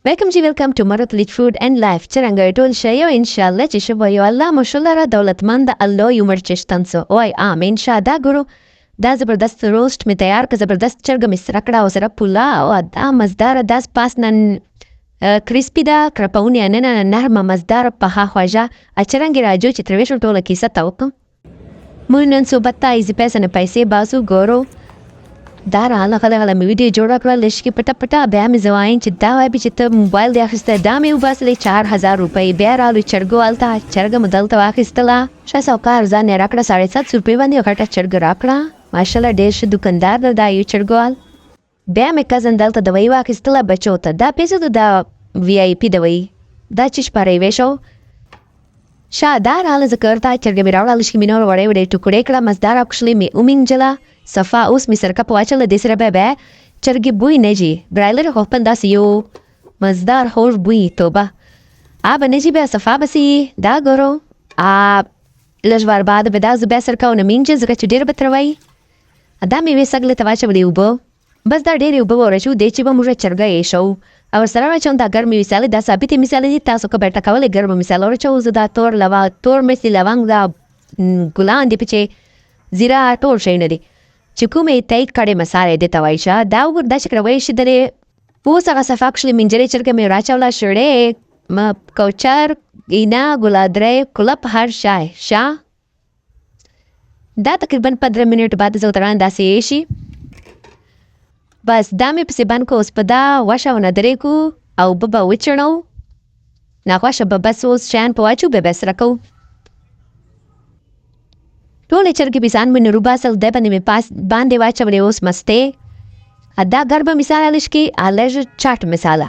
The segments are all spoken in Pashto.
welcome to Marwat Food and Life. څرنګه ټول شی او ان شاء الله چې شوی یو الله ماشاءالله را دولتمند الله یو مرچشتن سو وای امين شاه دا ګورو دا زبردست روست می تیار ک زبردست چرګ می سره کړه او سره پلاو دا مزدار داس پاس نن کریسپی دا کرپاونی نن نرمه مزدار په خواجه اچرنګ راجو چې ترویش ټوله کیسه تاوکم مونږ نن صوبت ته ایزی پیسې باسو ګورو دا راله غله مې ویډیو جوړ کړل لشکې پټه بیا مې زواین چې دا وای چې ته موبایل دی اخیسته دا مې وباسلې 4000 روپۍ بیا رالو چرګو الته چرګ مدلته واخیستله شاسو کار ځان راکړه 750 روپۍ باندې غټه چرګ راکړه ماشاءالله ډېر ښه دکاندار دا یو چرګوال بیا مې کزن دلته دوی واخیستله بچو ته دا پیسې دا وی آی پی دوی دا چې شپاره ویشو شادار حال ذکر تا چرګ مې راوړل شي مینور وړې ټوکړې کړه مزدار اخلي مې اومینجلا صفا اوس می سرکه پواچله د سره به چرګي بوی نه جی برایلر خو پنداس یو مزدار خور بوی توبه اب نه جی به صفا بسی دا ګورو لږ بعد به دا ز به سرکه ونه مینځ زګه چې ډیر به تروي ادا می وسګله تواچولې وبو بس دا ډیر وبو ورچو د چې به موږ چرګه یې شو او سره راچون دا ګرمي مثال دا ثابت مثال دي تاسو کو بیٹه کولې ګرم مثال ورچو زدا تور لوا تور مې لوانګ دا ګلان دی پچې زیرا ټول شي نه دي چې کومې تای کړه مساله د توایشه دا ور د شکروي شي درې اوس هغه صفاکشلی منجري چرګه مې راچولا شړې م کوچر اینا ګلادره کلب هر شای شا دا تقریبا 15 منټ بعد زه تران داسې شي بس دا مې په سبان کو اوس په دا واښونه درې کو او بابا وچړو ناخواشه به بس اوس شان په واچو به بس راکو ټول چرګې بيسان مې نروباسل د باندې پاس باندې واچولې اوس مسته ادا ګربه مثال لشکي الج چاټ مثاله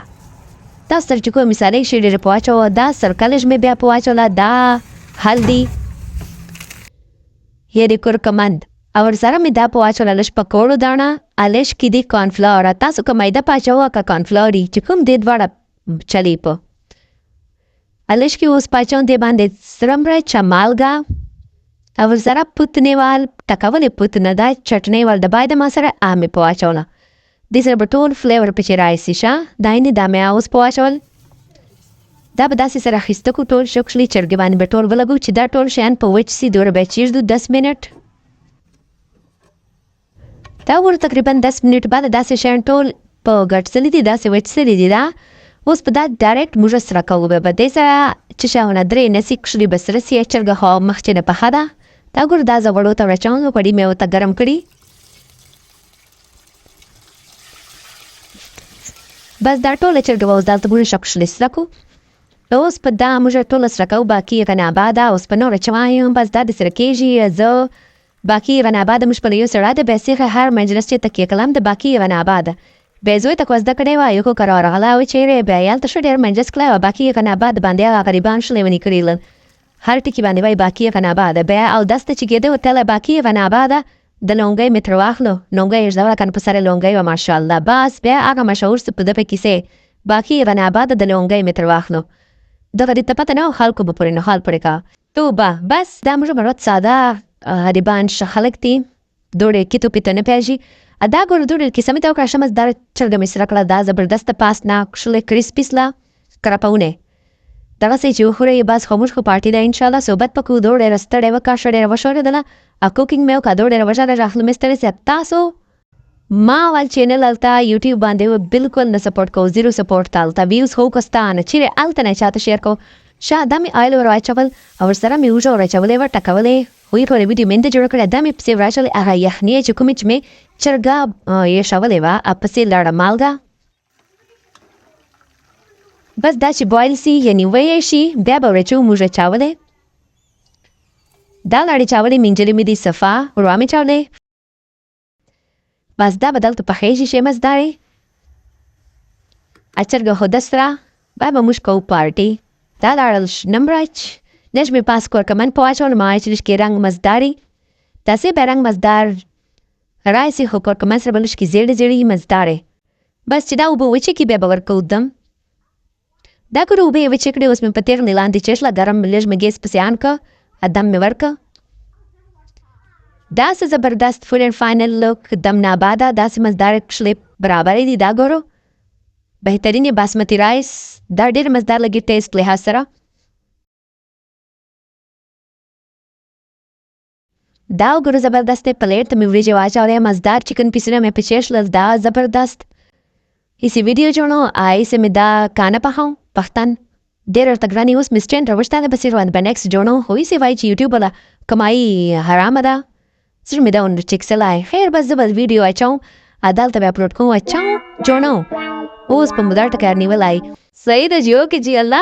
دا سرچ کو مثالې شې ډېر پواچو دا سرکلج مې بیا پواچولا دا هلدي هېری کور کمند او سره مې دا پواچولا لش پکوړو دانا الش کې دي کارن فلاور تاسو کومه دا پاچو کا کارن فلاوري چې کوم دې دواړه چلی په الش کې اوس پاچون دې باندې سرمره چمالګا او زره پوتنیوال ټکولې پوتنه دا چټنیوال د باید ما سره امې پواچوله د سره بټول فلیور پچې راځي شه داینه د مې اوس پواچول دا به داسې سره خسته کو ټول شکشلی چرګ باندې بټول ولګو چې دا ټول شین په وچ سي دور به چیز دو 10 منټ دا ور تقریبا 10 منټ بعد داسې شین ټول په ګټ سلی دي داسې وچ سلی دي دا اوس په دا ډایرکټ موږ سره کوو به د سره چې شاونه درې نسی کشلی بسره سی چرګ خو مخچې نه په خدا دا ګور دا زوړو ته راچاو پړی مې وته ګرم کړی بس دا ټول چرګ وځ دلته بوله شکشل سرکو اوس په دا موږ ټول سرکو باقی غنا بعد اوس په نور چوایم بس دا د سرکېږي زه باقی غنا بعد مش په یو سره د بیسیخه هر مجلس چې تکي کلام د باقی غنا بعد به زوی تک وځ د کړي وایو کو قرار غلا و چیرې به یالته شو ډیر مجلس کلا باقی غنا بعد باندې غریبان شلې ونی کړیل هر ټکی باندې وای باقی غنا بعد بیا او دسته چې کېده وتله باقی غنا بعد د لونګي متر واخلو لونګي ځوړه کن په سره لونګي و ماشاءالله بس بیا هغه مشهور څه په دپه کیسه باقی غنا بعد د لونګي متر واخلو دغه دې ته پته نه خلکو به پرې نه حال پرې کا توبه بس دا موږ مرات ساده غریبان شخلکتي دوړې کیتو پته نه پیږي ادا ګور دوړې کې سمې ته وکړه شمس دار چرګ مې سره کړه دا زبردست پاس نه کښله کریسپیسلا کرپاونه دغه سې چې خوري بس خاموش خو پارټي ده ان شاء الله صحبت پکو دوړې رستړې وکا شړې وشورې دله ا کوکینګ مې وکا دوړې وژاله راخلو مستر سي تاسو ما ول چینل التا یوټیوب باندې بالکل نه سپورټ کو زیرو سپورټ تالتا ویوز هو کستانه چې الته نه چاته شیر کو شاده مې آیل ورچول او سره مې وجو ورچولې و ټکولې وې په ویډیو مې د جوړ کړه د مې په ورچولې هغه یخنی چې کوم چې مې چرګا یې شولې وا اپسې لړ مالګه بس دا چې بوایل سی یعنی وای شي بیا به ورچو موږ چاولې دا لړې چاولې منجلې مې دي صفا ورامې چاولې بس دا بدل ته پخېږي شي مزداري اچرګه هدسرا بای به موږ کو پارټي دا لړل نمبرچ نجمې پاس کور کمن پواچول ما چې کې رنگ مزداري تاسې به رنگ مزدار راځي خو کور کمن سره بلش کې زیړې زیړې مزداري بس چې دا وبو چې کې به باور کوم دا ګورو به و چې کړي اوس مې پتیر نه لاندې چشلا ګرم لږ مې ګیس پسیان کا ادم مې ورکا دا سه زبردست فول اینڈ فائنل لوک دم نه بعد دا سه مزدار کښلې برابر دي دا ګورو بهترین باسمتی رایس دا ډېر مزدار لګي ټیسټ لحاظ سره. دا وګورو زبردست دی. پلیټ ته مې وریجې واچولې، مزدار چکن پیسونه مې پچې شول. دا زبردست. ایسی ویډیو جوړو ایسے میں دا کانا پخاؤں پختن دیر اور تگرانی اس مسٹین روشتا ہے بسیر وان بنیکس جوڑو ہوئی سی وائی چی یوٹیوب والا کمائی حرام دا سر میں دا ان چک سلائے. خیر بس زبر ویڈیو اچھاؤں عدالت بے اپلوڈ کوں اچھاؤں جوڑو اوز پا مدار ٹکارنی والائی. صحیح دا جیو کہ جی اللہ